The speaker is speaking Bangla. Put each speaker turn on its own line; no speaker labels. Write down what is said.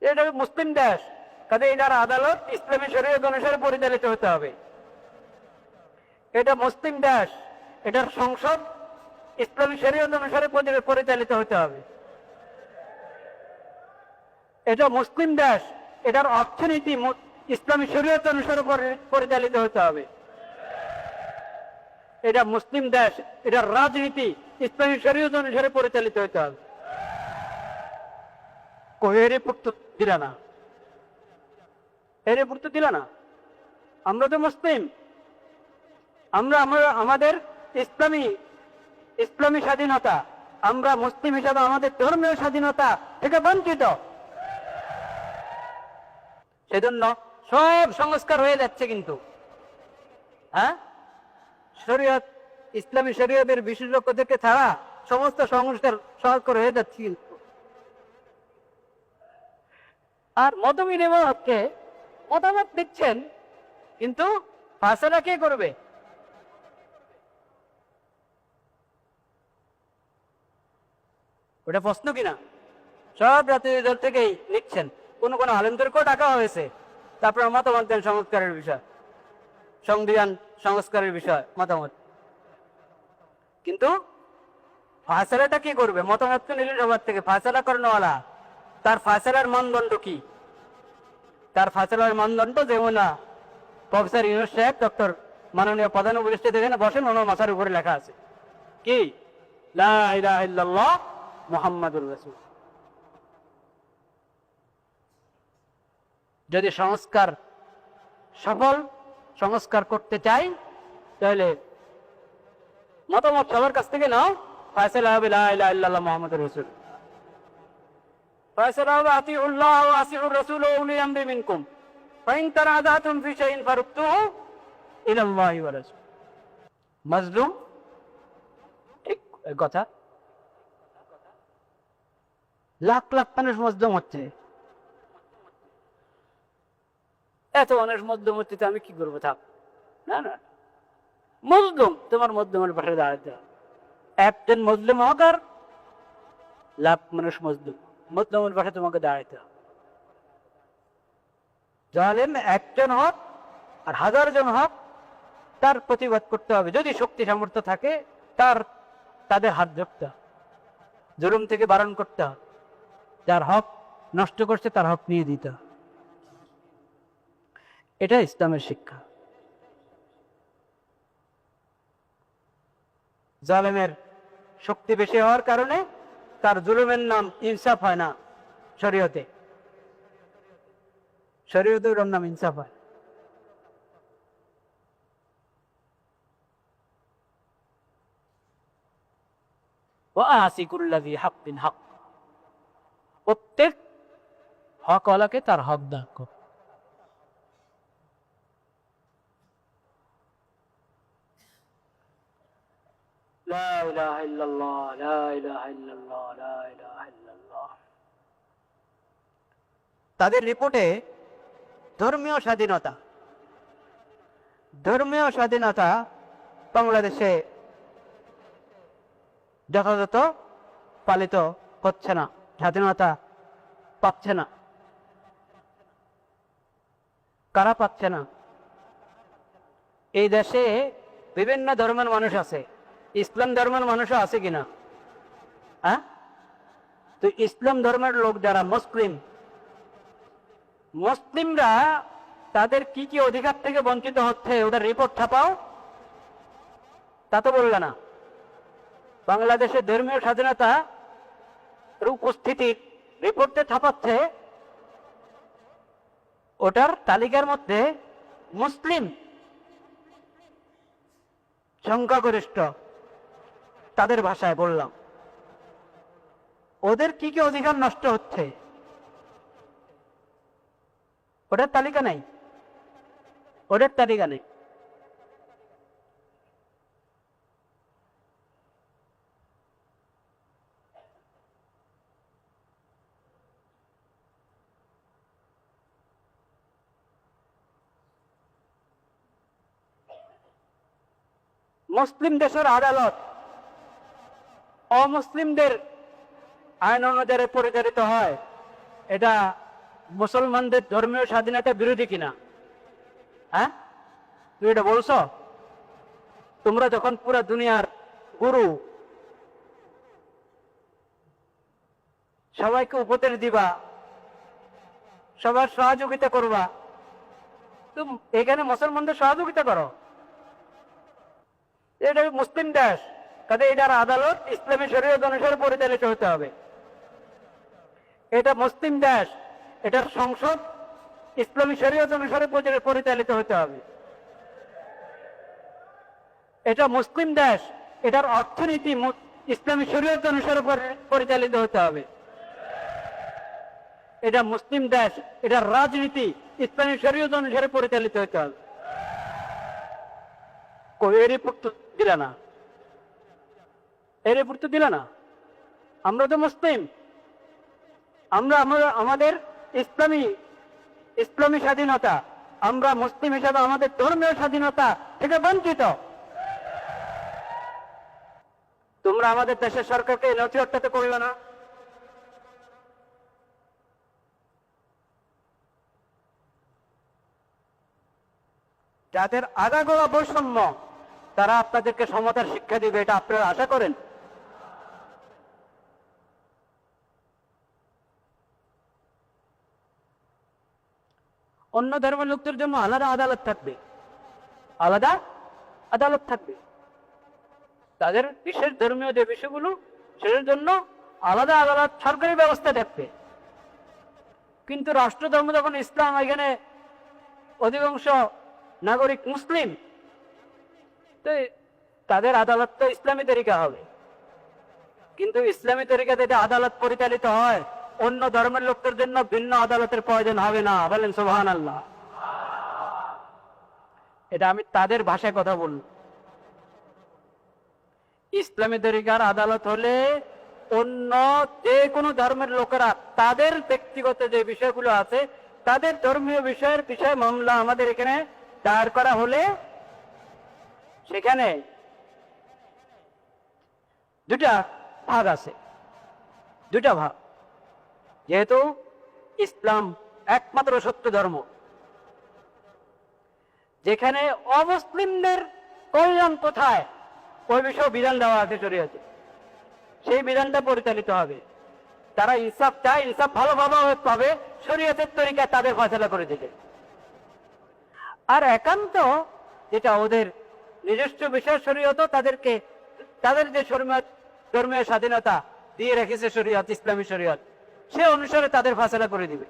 এটা মুসলিম দেশ, কাজে এটার আদালত ইসলামী শরীয়ত অনুসারে পরিচালিত হতে হবে। এটা মুসলিম দেশ, এটার সংসদ ইসলামী শরীয়ত অনুসারে পরিচালিত হতে হবে। এটা মুসলিম দেশ, এটার অর্থনীতি ইসলামী শরীয়ত অনুসারে পরিচালিত হতে হবে। এটা মুসলিম দেশ, এটার রাজনীতি ইসলামী শরীয়ত অনুসারে পরিচালিত হতে হবে। এর উত্তর দিলা না, এর উত্তর দিলা না। আমরা তো মুসলিম, আমরা আমাদের ইসলামী স্বাধীনতা, আমরা মুসলিম হিসাবে আমাদের ধর্মীয় স্বাধীনতা থেকে বঞ্চিত। সেজন্য সব সংস্কার হয়ে যাচ্ছে, কিন্তু হ্যাঁ, শরীয়ত, ইসলামী শরীয়তের বিশেষজ্ঞদেরকে ছাড়া সমস্ত সংস্কার হয়ে যাচ্ছে। কিন্তু আর মতবিনিময়কে মতামত দিচ্ছেন, কিন্তু ফায়সালা কে করবে? ওটা প্রশ্ন কিনা? সব রাজনৈতিক দল থেকেই লিখছেন, কোন কোন আলেমদেরকেও ডাকা হয়েছে, তারপর মতামত দেন সংস্কারের বিষয়, সংবিধান সংস্কারের বিষয় মতামত। কিন্তু ফায়সালাটা কি করবে? মতামত তো নিলে সবার থেকে, ফায়সালা করানোওয়ালা তার ফায়সালার মানদণ্ড কি? তার ফায়সালার মানদণ্ড যেমন না প্রফেসর ইউনূস সাহেব, ডক্টর মাননীয় প্রধান উপদেষ্টা যেখানে বসেন, ওনার মাথার উপরে লেখা আছে কি? লা ইলাহা ইল্লাল্লাহ মুহাম্মাদুর রাসূল। যদি সংস্কার করতে চাই, তাহলে মতামত সবার কাছ থেকে নাও, ফায়সালা হবে লা ইলাহা ইল্লাল্লাহ মুহাম্মাদুর রাসূল। ফায়সালা হবে আতিউল্লাহ ওয়া আসিউর রাসূল ওয়া উলি আমরি মিনকুম ফাইন তানাযাতুম ফি শাইইন ফারুদ্দুহু ইলাল্লাহি ওয়া রাসূল। মাজলুম, ঠিক কথা। লাখ লাখ মানুষ মজলুম হচ্ছে, এত মানুষ মজলুম হচ্ছে, আমি কি করবো? থাক না, না, মজলুম তোমার মজলুমের পাশে দাঁড়াতে হবে। একজন মজলুম হোক আর লাখ মানুষ মজলুমের পাশে তোমাকে দাঁড়াতে হবে। জালেম একজন হোক আর 1000 জন হোক, তার প্রতিবাদ করতে হবে। যদি শক্তি সামর্থ্য থাকে, তাদের হাত ধরতে হবে, জুলুম থেকে বারণ করতে হবে, যার হক নষ্ট করছে তার হক নিয়ে দিতে হবে। এটা ইসলামের শিক্ষা। জালেমের শক্তি বেশি হওয়ার কারণে তার জুলুমের নাম ইনসাফ হয় না শরীয়তে। শরীয়তের নাম ইনসাফ হয়। প্রত্যেক হকওয়ালাকে তার হক দান কর। লা ইলাহা ইল্লাল্লাহ, লা ইলাহা ইল্লাল্লাহ, লা ইলাহা ইল্লাল্লাহ। তাদের রিপোর্টে ধর্মীয় স্বাধীনতা বাংলাদেশে যথাযথ পালিত হচ্ছে না, স্বাধীনতা পাচ্ছে না। কারা পাচ্ছে না? এই দেশে বিভিন্ন ধর্মের মানুষ আছে, ইসলাম ধর্মের মানুষও আছে কিনা? হ্যাঁ, তো ইসলাম ধর্মের লোক যারা মুসলিমরা তাদের কি কি অধিকার থেকে বঞ্চিত হচ্ছে, ওদের রিপোর্ট ছাপাও। তা তো বললে না। বাংলাদেশের ধর্মীয় স্বাধীনতা উপস্থিতির রিপোর্টে ছাপাচ্ছে, ওটার তালিকার মধ্যে মুসলিম সংখ্যাগরিষ্ঠ, তাদের ভাষায় বললাম, ওদের কি কি অধিকার নষ্ট হচ্ছে ওটার তালিকা নেই, ওদের তালিকা নেই। মুসলিম দেশের আদালত অমুসলিমদের আইন অনুযায়ী পরিচালিত হয়, এটা মুসলমানদের ধর্মীয় স্বাধীনতা বিরোধী কিনা? হ্যাঁ, তুমি এটা বলছো? তোমরা যখন পুরা দুনিয়ার গুরু, সবাইকে উপদেশ দিবা, সবার সহযোগিতা করবা, তুমি এখানে মুসলমানদের সহযোগিতা করো। এটা মুসলিম দেশ, কাজে এটার আদালত ইসলামী শরীয়ত অনুসারে পরিচালিত হতে হবে। এটা মুসলিম দেশ, এটার সংসদ ইসলামী শরীয়ত অনুসারে পরিচালিত হতে হবে। এটা মুসলিম দেশ, এটার অর্থনীতি ইসলামী শরীয়ত অনুসারে পরিচালিত হতে হবে। এটা মুসলিম দেশ, এটার রাজনীতি ইসলামী শরীয়ত অনুসারে পরিচালিত হতে হবে। এর রিপোর্ট তো দিলা না, এর রিপোর্ট তো দিলা না। আমরা তো মুসলিম, আমরা আমাদের ইসলামী স্বাধীনতা, আমরা মুসলিম হিসাবে আমাদের ধর্মীয় স্বাধীনতা থেকে বঞ্চিত। তোমরা আমাদের দেশের সরকারকে নথিহট্টাতে করবে না। যাদের আগাগোড়া বৈষম্য, তারা আপনাদেরকে সমতার শিক্ষা দিবে, এটা আপনারা আশা করেন? অন্য ধর্মের লোকদের জন্য আলাদা আদালত থাকবে, আলাদা আদালত থাকবে। তাদের বিশেষ ধর্মীয় যে বিষয়গুলো, সেটার জন্য আলাদা আদালত, সরকারি ব্যবস্থা থাকবে। কিন্তু রাষ্ট্রধর্ম যখন ইসলাম, এখানে অধিকাংশ নাগরিক মুসলিম, তো তাদের আদালত তো ইসলামী তরিকা হবে। কিন্তু ইসলামী তরিকাতে এটা আদালত পরিচালিত হয়, অন্য ধর্মের লোকদের জন্য ভিন্ন আদালতের প্রয়োজন হবে না। বলেন সুবহানাল্লাহ। এটা আমি তাদের ভাষায় কথা বলব। ইসলামী তরিকার আদালত হলে অন্য যে কোনো ধর্মের লোকেরা তাদের ব্যক্তিগত যে বিষয়গুলো আছে, তাদের ধর্মীয় বিষয়ে মামলা আমাদের এখানে দায়ের করা হলে, সেখানে দুটা ভাগ আছে, দুটা ভাগ। যেহেতু ইসলাম একমাত্র সত্য ধর্ম, যেখানে অমুসলিমদের কল্যাণ কোথায় ওই বিষয়ে বিধান দেওয়া আছে শরীয়তে, সেই বিধানটা পরিচালিত হবে। তারা ইনসাফ চায়, ইনসাফ ভালোভাবে পাবে, শরীয়তের তরিকায় তাদের ফয়সালা করে দেবে। আর একান্ত যেটা ওদের নিজস্ব বিষয় শরীয়ত, তাদেরকে তাদের যে ধর্মীয় স্বাধীনতা দিয়ে রেখেছে শরীয়ত, ইসলামী শরীয়ত, সে অনুসারে তাদের ফয়সালা করে দিবে।